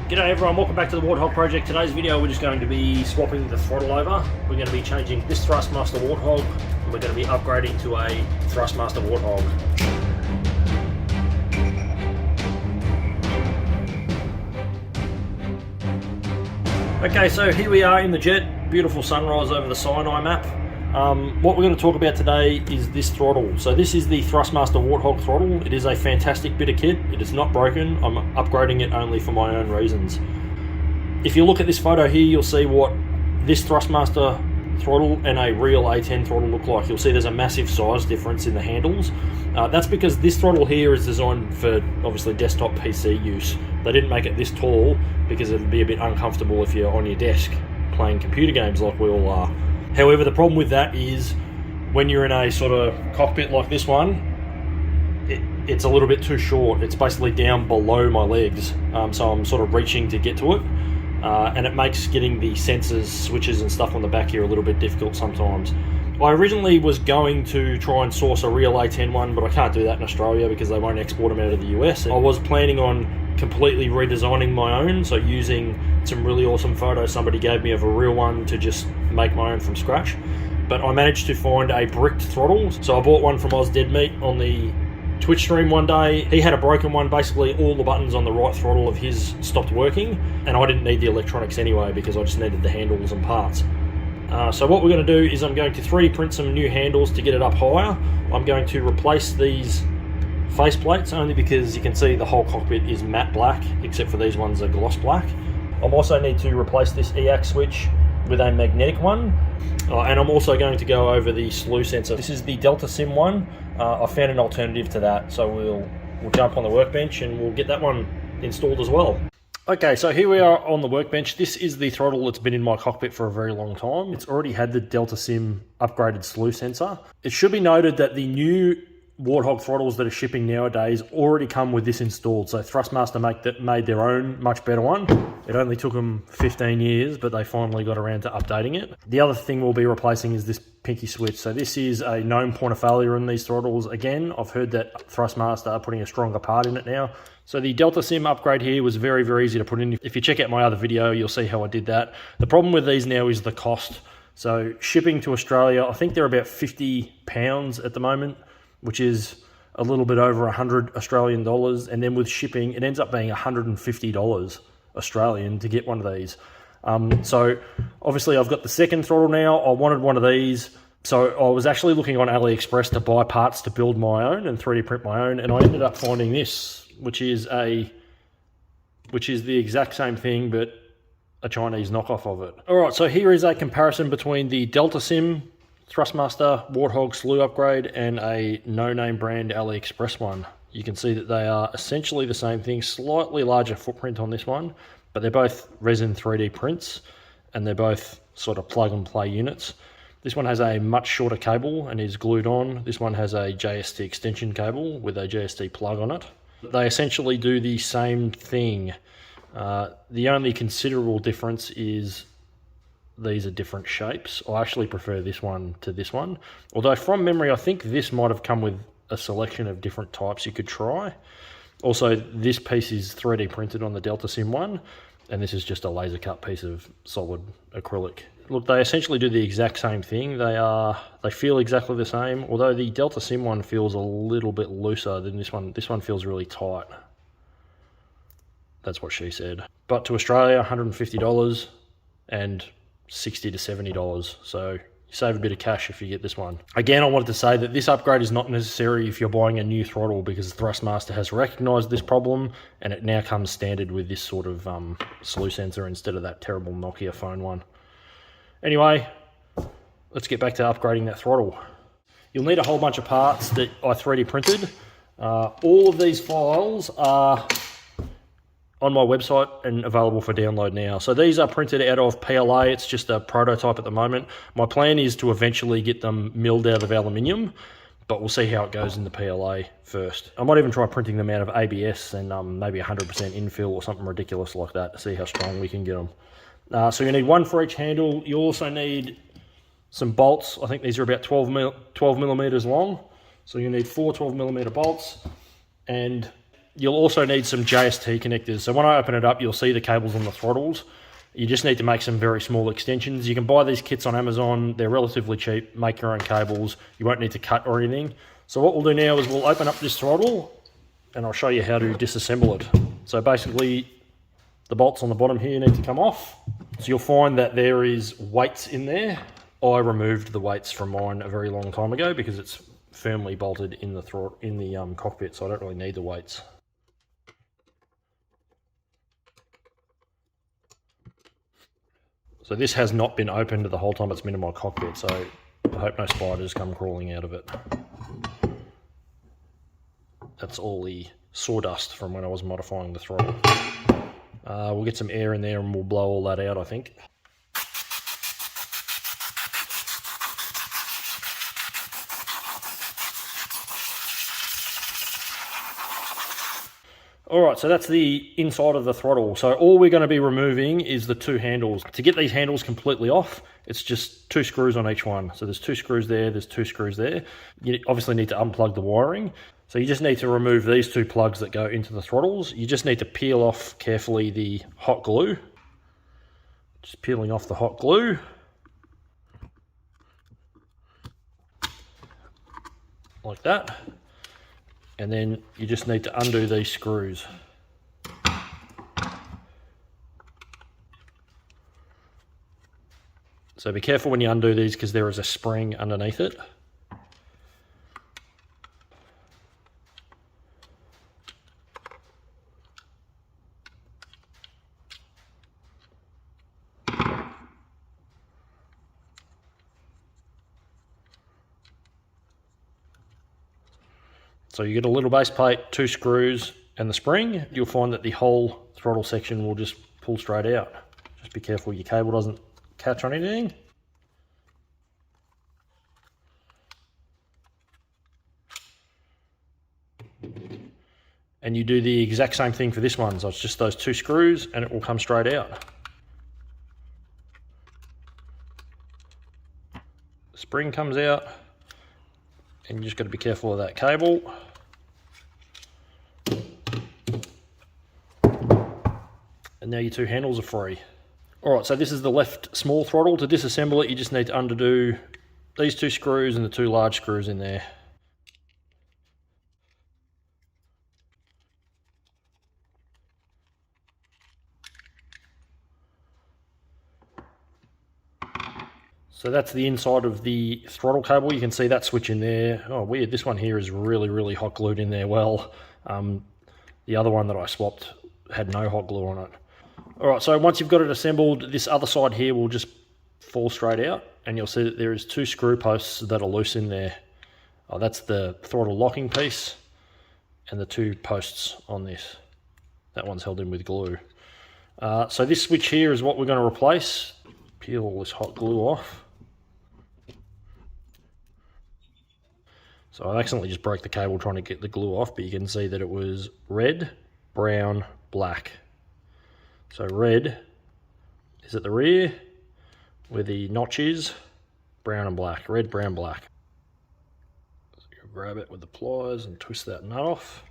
G'day everyone, welcome back to the Warthog project. Today's video we're just going to be swapping the throttle over. We're going to be changing this Thrustmaster Warthog and we're going to be upgrading to a Thrustmaster Warthog. Okay, so here we are in the jet. Beautiful sunrise over the Sinai map. What we're going to talk about today is this throttle. So this is the Thrustmaster Warthog Throttle. It is a fantastic bit of kit. It is not broken. I'm upgrading it only for my own reasons. If you look at this photo here, you'll see what this Thrustmaster throttle and a real A10 throttle look like. You'll see there's a massive size difference in the handles. That's because this throttle here is designed for obviously desktop PC use. They didn't make it this tall because it'd be a bit uncomfortable if you're on your desk playing computer games like we all are. However, the problem with that is when you're in a sort of cockpit like this one, it's a little bit too short. It's basically down below my legs, so I'm sort of reaching to get to it, and it makes getting the sensors, switches and stuff on the back here a little bit difficult sometimes. I originally was going to try and source a real A10 one, but I can't do that in Australia because they won't export them out of the US. I was planning on completely redesigning my own, so using some really awesome photos somebody gave me of a real one to just make my own from scratch. But I managed to find a bricked throttle, so I bought one from Oz Dead Meat on the Twitch stream one day. He had a broken one. Basically all the buttons on the right throttle of his stopped working, and I didn't need the electronics anyway because I just needed the handles and parts. So what we're going to do is I'm going to 3D print some new handles to get it up higher. I'm going to replace these faceplates only because you can see the whole cockpit is matte black except for these ones are gloss black. I also need to replace this EAC switch with a magnetic one, and I'm also going to go over the Slew sensor. This is the Delta Sim one. I found an alternative to that, so we'll jump on the workbench and we'll get that one installed as well. Okay, so here we are on the workbench. This is the throttle that's been in my cockpit for a very long time. It's already had the Delta Sim upgraded Slew sensor. It should be noted that the new Warthog throttles that are shipping nowadays already come with this installed. So Thrustmaster made their own much better one. It only took them 15 years, but they finally got around to updating it. The other thing we'll be replacing is this pinky switch. So this is a known point of failure in these throttles. Again, I've heard that Thrustmaster are putting a stronger part in it now. So the Delta Sim upgrade here was very, very easy to put in. If you check out my other video, you'll see how I did that. The problem with these now is the cost. So shipping to Australia, I think they're about £50 at the moment, which is a little bit over 100 Australian dollars. And then with shipping, it ends up being $150 Australian to get one of these. So obviously I've got the second throttle now. I wanted one of these. So I was actually looking on AliExpress to buy parts to build my own and 3D print my own. And I ended up finding this, which is the exact same thing, but a Chinese knockoff of it. All right, so here is a comparison between the Delta Sim Thrustmaster Warthog Slew upgrade and a no-name brand AliExpress one. You can see that they are essentially the same thing, slightly larger footprint on this one, but they're both resin 3D prints and they're both sort of plug and play units. This one has a much shorter cable and is glued on. This one has a JST extension cable with a JST plug on it. They essentially do the same thing. The only considerable difference is these are different shapes. I actually prefer this one to this one. Although from memory, I think this might have come with a selection of different types you could try. Also, this piece is 3D printed on the Delta Sim one, and this is just a laser cut piece of solid acrylic. Look, they essentially do the exact same thing. They feel exactly the same, although the Delta Sim one feels a little bit looser than this one. This one feels really tight. That's what she said. But to Australia, $150 and $60 to $70, so you save a bit of cash if you get this one. Again, I wanted to say that this upgrade is not necessary if you're buying a new throttle because Thrustmaster has recognised this problem and it now comes standard with this sort of Slew sensor instead of that terrible Nokia phone one. Anyway, let's get back to upgrading that throttle. You'll need a whole bunch of parts that I 3D printed. All of these files are on my website and available for download now. So these are printed out of PLA. It's just a prototype at the moment. My plan is to eventually get them milled out of aluminium, but we'll see how it goes in the PLA first. I might even try printing them out of ABS and maybe 100% infill or something ridiculous like that to see how strong we can get them. So you need one for each handle. You also need some bolts. I think these are about 12 millimeters long. So you need 4 12mm bolts and You'll also need some JST connectors. So when I open it up, you'll see the cables on the throttles. You just need to make some very small extensions. You can buy these kits on Amazon. They're relatively cheap. Make your own cables. You won't need to cut or anything. So what we'll do now is we'll open up this throttle and I'll show you how to disassemble it. So basically, the bolts on the bottom here need to come off. So you'll find that there is weights in there. I removed the weights from mine a very long time ago because it's firmly bolted in the cockpit, so I don't really need the weights. So this has not been opened the whole time it's been in my cockpit, so I hope no spiders come crawling out of it. That's all the sawdust from when I was modifying the throttle. We'll get some air in there and we'll blow all that out, I think. Alright, so that's the inside of the throttle. So all we're going to be removing is the two handles. To get these handles completely off, it's just 2 screws on each one. So there's 2 screws there, there's 2 screws there. You obviously need to unplug the wiring. So you just need to remove these 2 plugs that go into the throttles. You just need to peel off carefully the hot glue. Just peeling off the hot glue. Like that. And then you just need to undo these screws. So be careful when you undo these because there is a spring underneath it. So you get a little base plate, 2 screws and the spring. You'll find that the whole throttle section will just pull straight out. Just be careful your cable doesn't catch on anything. And you do the exact same thing for this one. So it's just those 2 screws and it will come straight out. The spring comes out and you just got to be careful of that cable. And now your 2 handles are free. Alright, so this is the left small throttle. To disassemble it, you just need to undo these 2 screws and the 2 large screws in there. So that's the inside of the throttle cable. You can see that switch in there. Oh, weird. This one here is really, really hot glued in there well. The other one that I swapped had no hot glue on it. Alright, so once you've got it assembled, this other side here will just fall straight out and you'll see that there is 2 screw posts that are loose in there. Oh, that's the throttle locking piece and the 2 posts on this. That one's held in with glue. So this switch here is what we're going to replace. Peel all this hot glue off. So I accidentally just broke the cable trying to get the glue off, but you can see that it was red, brown, black. So red is at the rear where the notch is, brown and black, red, brown, black. So you grab it with the pliers and twist that nut off.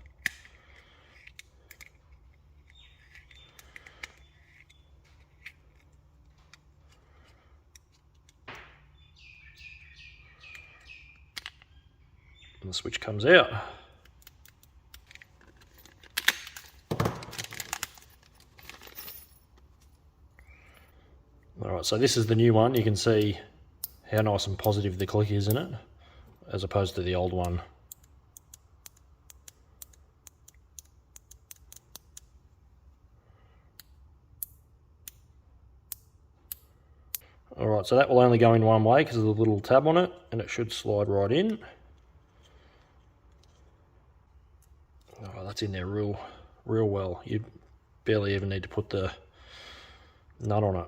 And the switch comes out. Alright, so this is the new one. You can see how nice and positive the click is in it, as opposed to the old one. Alright, so that will only go in one way because of the little tab on it, and it should slide right in. Oh, that's in there real well. You barely even need to put the nut on it.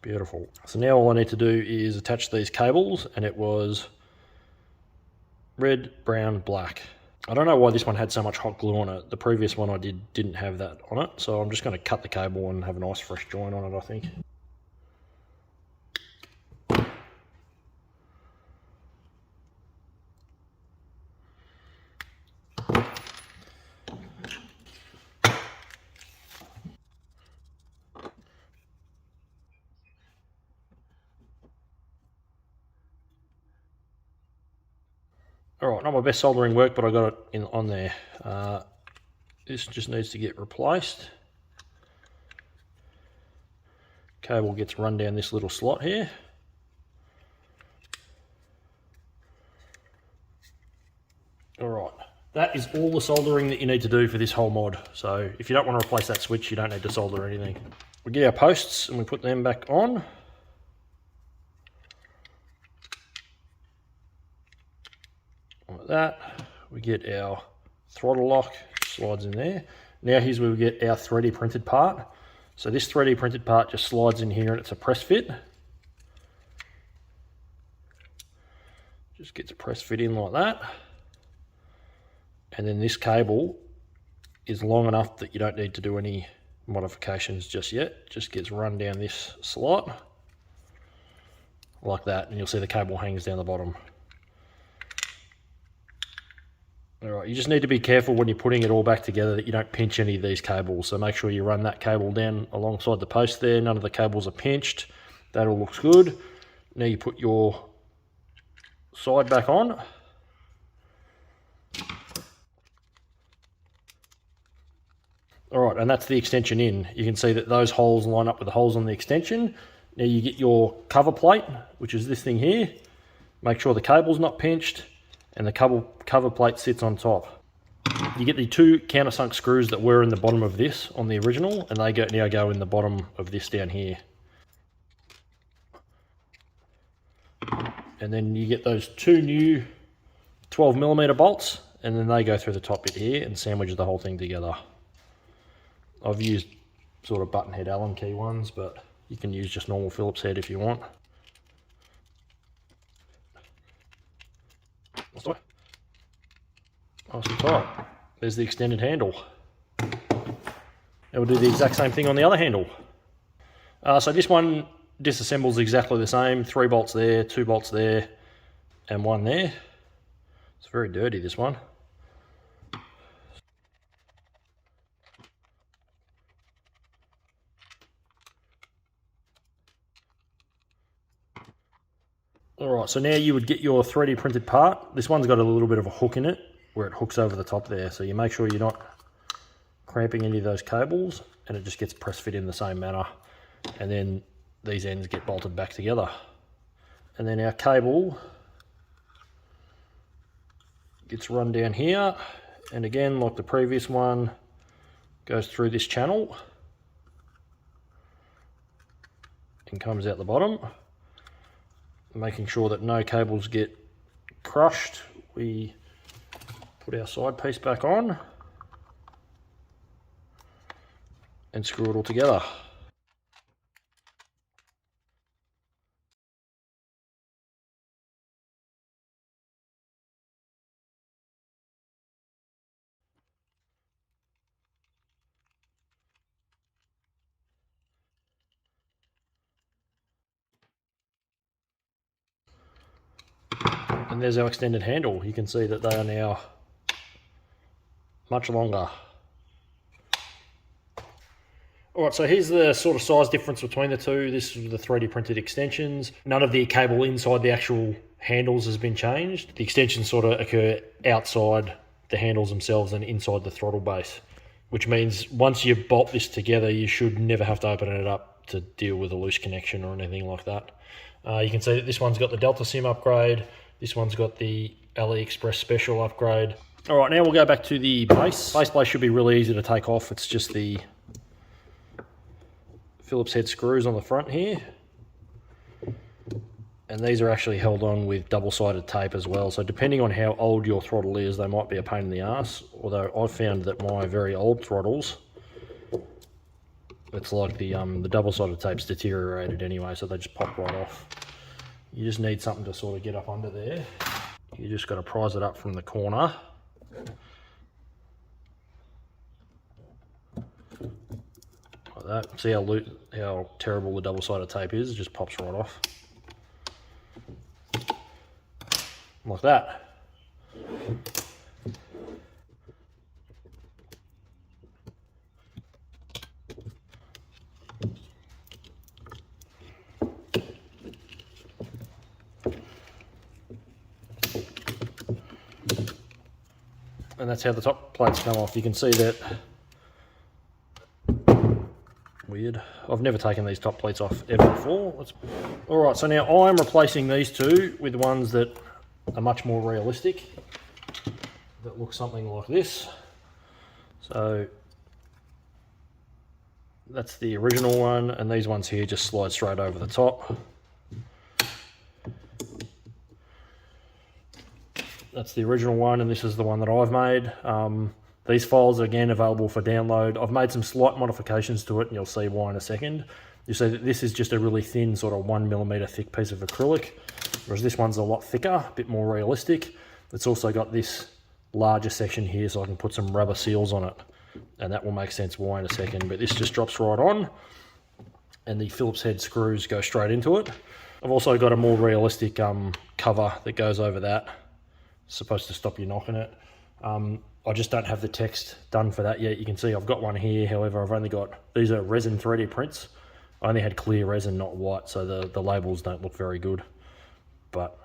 Beautiful. So now all I need to do is attach these cables, and it was red, brown, black. I don't know why this one had so much hot glue on it. The previous one I didn't have that on it, so I'm just going to cut the cable and have a nice fresh join on it, I think. Alright, not my best soldering work, but I got it on there. This just needs to get replaced. Cable gets run down this little slot here. Alright, that is all the soldering that you need to do for this whole mod. So if you don't want to replace that switch, you don't need to solder anything. We get our posts and we put them back on. Like that. We get our throttle lock, slides in there. Now here's where we get our 3D printed part. So this 3D printed part just slides in here and it's a press fit. Just gets a press fit in like that. And then this cable is long enough that you don't need to do any modifications just yet. Just gets run down this slot like that, and you'll see the cable hangs down the bottom. Alright, you just need to be careful when you're putting it all back together that you don't pinch any of these cables. So make sure you run that cable down alongside the post there. None of the cables are pinched. That all looks good. Now you put your side back on. Alright, and that's the extension in. You can see that those holes line up with the holes on the extension. Now you get your cover plate, which is this thing here. Make sure the cable's not pinched and the cover plate sits on top. You get the two countersunk screws that were in the bottom of this on the original, and they now go in the bottom of this down here. And then you get those two new 12mm bolts, and then they go through the top bit here and sandwich the whole thing together. I've used sort of button head Allen key ones, but you can use just normal Phillips head if you want. Nice and tight. There's the extended handle. And we'll do the exact same thing on the other handle. So this one disassembles exactly the same. 3 bolts there, 2 bolts there, and 1 there. It's very dirty, this one. Alright, so now you would get your 3D printed part. This one's got a little bit of a hook in it where it hooks over the top there. So you make sure you're not cramping any of those cables, and it just gets press fit in the same manner. And then these ends get bolted back together. And then our cable gets run down here. And again, like the previous one, goes through this channel and comes out the bottom. Making sure that no cables get crushed, we put our side piece back on and screw it all together. And there's our extended handle. You can see that they are now much longer. Alright, so here's the sort of size difference between the two. This is the 3D printed extensions. None of the cable inside the actual handles has been changed. The extensions sort of occur outside the handles themselves and inside the throttle base, which means once you bolt this together, you should never have to open it up to deal with a loose connection or anything like that. You can see that this one's got the Delta Sim upgrade. This one's got the AliExpress special upgrade. All right, now we'll go back to the base. Base plate should be really easy to take off. It's just the Phillips head screws on the front here. And these are actually held on with double-sided tape as well. So depending on how old your throttle is, they might be a pain in the ass. Although I've found that my very old throttles, it's like the double-sided tape's deteriorated anyway, so they just pop right off. You just need something to sort of get up under there. You just got to prise it up from the corner. Like that. See how terrible the double-sided tape is? It just pops right off. Like that. and that's how the top plates come off. You can see that. Weird. I've never taken these top plates off ever before. Alright, so now I'm replacing these two with ones that are much more realistic, that look something like this. So that's the original one, and these ones here just slide straight over the top. That's the original one, and this is the one that I've made. These files are again available for download. I've made some slight modifications to it, and you'll see why in a second. You see that this is just a really thin, sort of 1mm thick piece of acrylic, whereas this one's a lot thicker, a bit more realistic. It's also got this larger section here, so I can put some rubber seals on it, and that will make sense why in a second. But this just drops right on, and the Phillips head screws go straight into it. I've also got a more realistic cover that goes over that. It's supposed to stop you knocking it. I just don't have the text done for that yet. You can see I've got one here, however I've only got, these are resin 3D prints. I only had clear resin, not white, so the labels don't look very good. But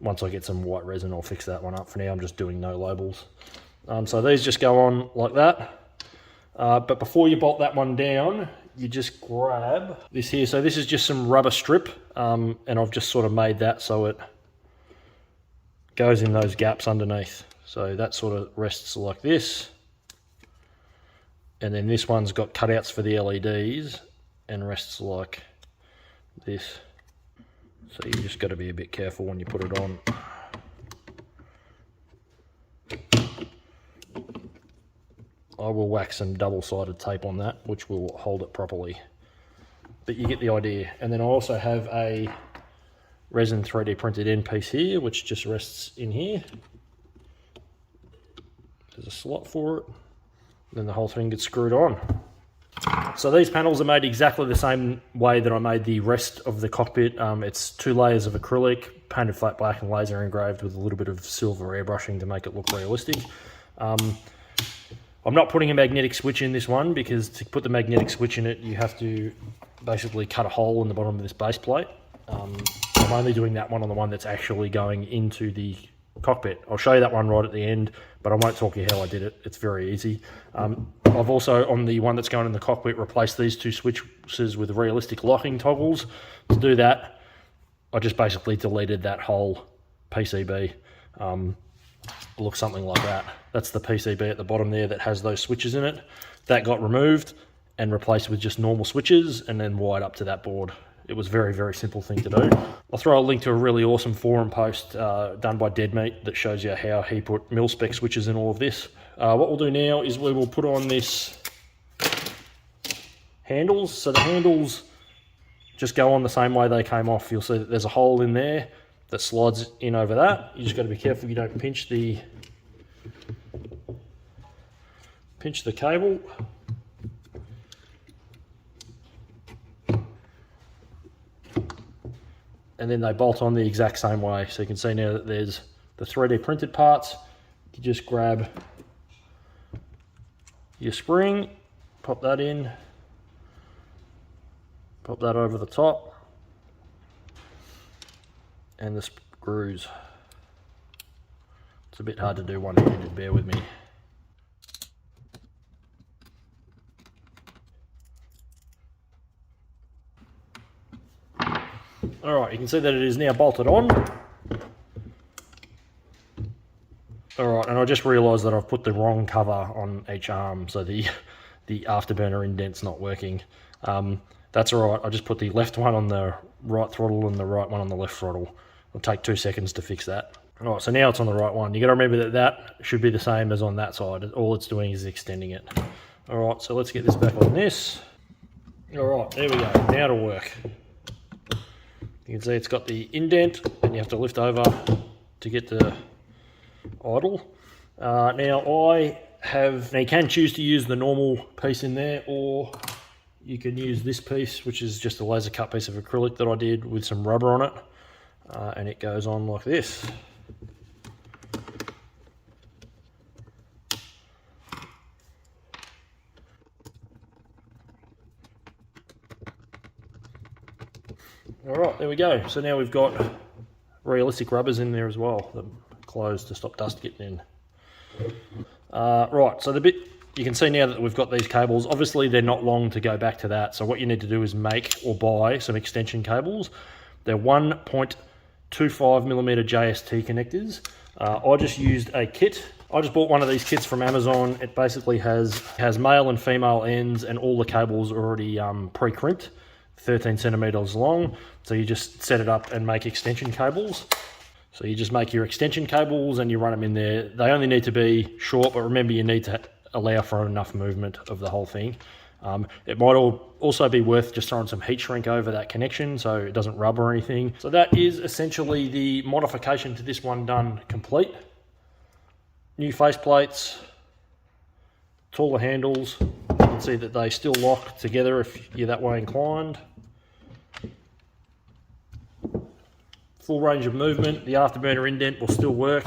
once I get some white resin, I'll fix that one up. For now, I'm just doing no labels. So these just go on like that. But before you bolt that one down, you just grab this here. So this is just some rubber strip, and I've just sort of made that so it goes in those gaps underneath. So that sort of rests like this. And then this one's got cutouts for the LEDs and rests like this. So you just got to be a bit careful when you put it on. I will wax some double-sided tape on that, which will hold it properly. But you get the idea. And then I also have a resin 3D printed end piece here, which just rests in here. There's a slot for it, and then the whole thing gets screwed on. So these panels are made exactly the same way that I made the rest of the cockpit. It's 2 layers of acrylic, painted flat black and laser engraved with a little bit of silver airbrushing to make it look realistic. I'm not putting a magnetic switch in this one, because to put the magnetic switch in it, you have to basically cut a hole in the bottom of this base plate. I'm only doing that one on the one that's actually going into the cockpit. I'll show you that one right at the end, but I won't talk you how I did it. It's very easy. I've also, on the one that's going in the cockpit, replaced these 2 switches with realistic locking toggles. To do that, I just basically deleted that whole PCB. It looks something like that. That's the PCB at the bottom there that has those switches in it. That got removed and replaced with just normal switches, and then wired up to that board. It was a very, very simple thing to do. I'll throw a link to a really awesome forum post done by Dead Meat that shows you how he put mil-spec switches in all of this. What we'll do now is we will put on this handles. So the handles just go on the same way they came off. You'll see that there's a hole in there that slides in over that. You just got to be careful you don't pinch the cable. And then they bolt on the exact same way. So you can see now that there's the 3D printed parts. You just grab your spring, pop that in, pop that over the top, and the screws. It's a bit hard to do one-handed, bear with me. Alright, you can see that it is now bolted on. Alright, and I just realised that I've put the wrong cover on each arm, so the afterburner indent's not working. That's alright, I just put the left one on the right throttle and the right one on the left throttle. It'll take 2 seconds to fix that. Alright, so now it's on the right one. You got to remember that that should be the same as on that side. All it's doing is extending it. Alright, so let's get this back on this. Alright, there we go, now it'll work. You can see it's got the indent, and you have to lift over to get to idle. Now you can choose to use the normal piece in there, or you can use this piece, which is just a laser cut piece of acrylic that I did with some rubber on it, and it goes on like this. Alright, there we go. So now we've got realistic rubbers in there as well, that close to stop dust getting in. Right, so the bit, you can see now that we've got these cables, obviously they're not long to go back to that, so what you need to do is make or buy some extension cables. They're 1.25mm JST connectors. I just used a kit. I just bought one of these kits from Amazon. It basically has male and female ends, and all the cables are already pre-crimped, 13 centimeters long. So you just set it up and make extension cables. So you just make your extension cables and you run them in there. They only need to be short, but remember you need to allow for enough movement of the whole thing. It might also be worth just throwing some heat shrink over that connection so it doesn't rub or anything. So that is essentially the modification to this one done complete. New faceplates, taller handles. You can see that they still lock together if you're that way inclined. Full range of movement. The afterburner indent will still work.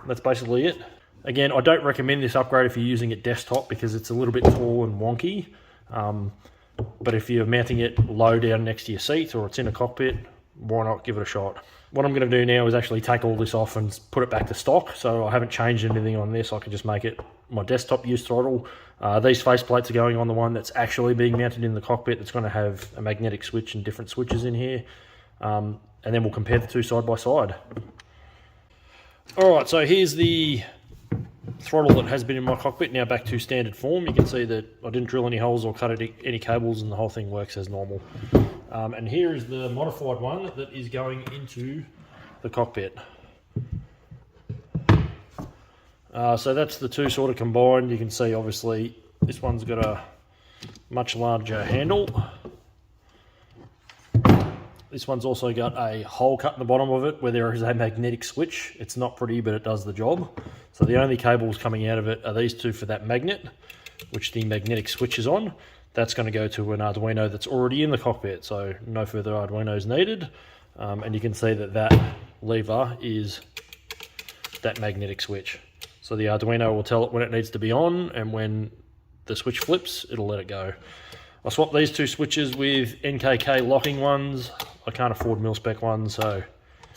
That's basically it. Again, I don't recommend this upgrade if you're using it desktop because it's a little bit tall and wonky. But if you're mounting it low down next to your seat or it's in a cockpit, why not give it a shot? What I'm going to do now is actually take all this off and put it back to stock. So I haven't changed anything on this. I can just make it my desktop use throttle. These faceplates are going on the one that's actually being mounted in the cockpit. It's going to have a magnetic switch and different switches in here. And then we'll compare the two side by side. Alright, so here's the throttle that has been in my cockpit, now back to standard form. You can see that I didn't drill any holes or cut any cables and the whole thing works as normal. And here is the modified one that is going into the cockpit. So that's the two sort of combined. You can see obviously this one's got a much larger handle. This one's also got a hole cut in the bottom of it where there is a magnetic switch. It's not pretty, but it does the job. So the only cables coming out of it are these two for that magnet, which the magnetic switch is on. That's going to go to an Arduino that's already in the cockpit, so no further Arduinos needed. And you can see that that lever is that magnetic switch. So the Arduino will tell it when it needs to be on, and when the switch flips, it'll let it go. I swapped these two switches with NKK locking ones. I can't afford mil-spec ones, so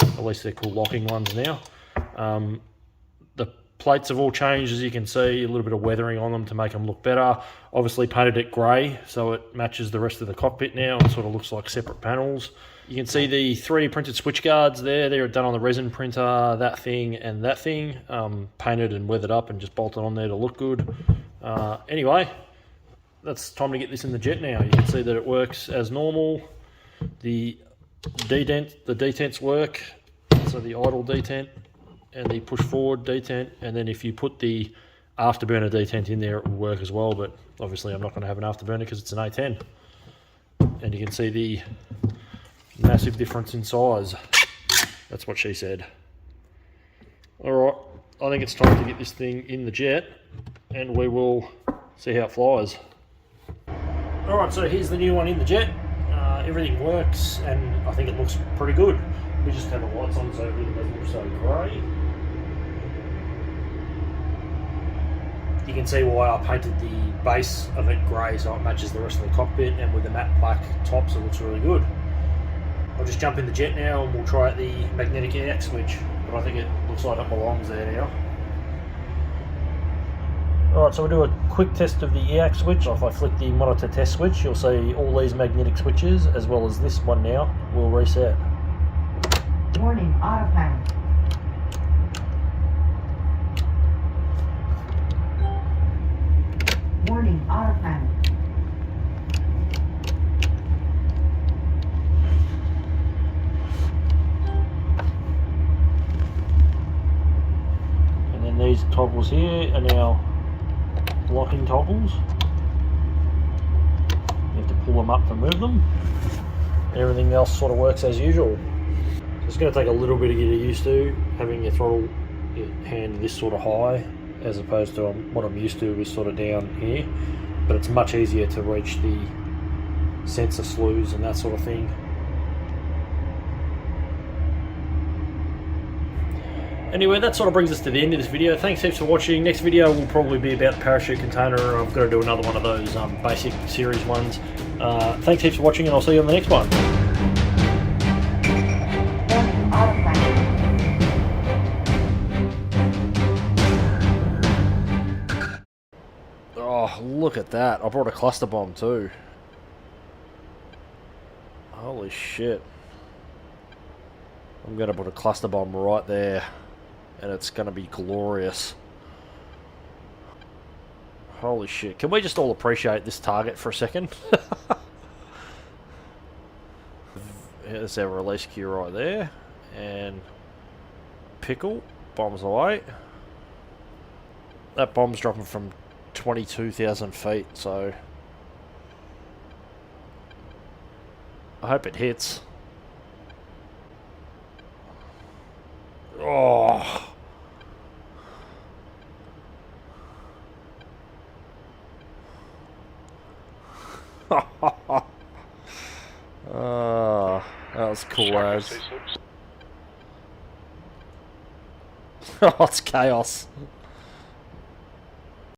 at least they're cool locking ones now. The plates have all changed, as you can see, a little bit of weathering on them to make them look better. Obviously painted it grey, so it matches the rest of the cockpit now. It sort of looks like separate panels. You can see the 3D printed switch guards there. They're done on the resin printer, that thing and that thing. Painted and weathered up and just bolted on there to look good. Anyway, that's time to get this in the jet now. You can see that it works as normal. The detents work, so the idle detent and the push forward detent, and then if you put the afterburner detent in there it will work as well, but obviously I'm not going to have an afterburner because it's an A10. And you can see the massive difference in size. That's what she said. Alright, I think it's time to get this thing in the jet and we will see how it flies. Alright, so here's the new one in the jet. Everything works and I think it looks pretty good. We just have the lights on so it really doesn't look so grey. You can see why I painted the base of it grey so it matches the rest of the cockpit, and with the matte black tops it looks really good. I'll just jump in the jet now and we'll try out the magnetic AX switch, but I think it looks like it belongs there now. Alright, so we'll do a quick test of the AX switch. If I flick the monitor test switch, you'll see all these magnetic switches, as well as this one now will reset. Warning, autopilot. Warning, autopilot. And then these toggles here are now locking toggles. You have to pull them up to move them. Everything else sort of works as usual. So it's going to take a little bit to get used to having your throttle hand this sort of high, as opposed to what I'm used to is sort of down here. But it's much easier to reach the sensor slews and that sort of thing. Anyway, that sort of brings us to the end of this video. Thanks heaps for watching. Next video will probably be about the parachute container. I've got to do another one of those basic series ones. Thanks heaps for watching, and I'll see you on the next one. Warning, autopilot. look at that. I brought a cluster bomb too. Holy shit. I'm going to put a cluster bomb right there. And it's going to be glorious. Holy shit. Can we just all appreciate this target for a second? There's our release queue right there. And Pickle. Bombs away. That bomb's dropping from 22,000 feet, so I hope it hits. Oh. Oh, that was cool, lads. Oh, it's chaos.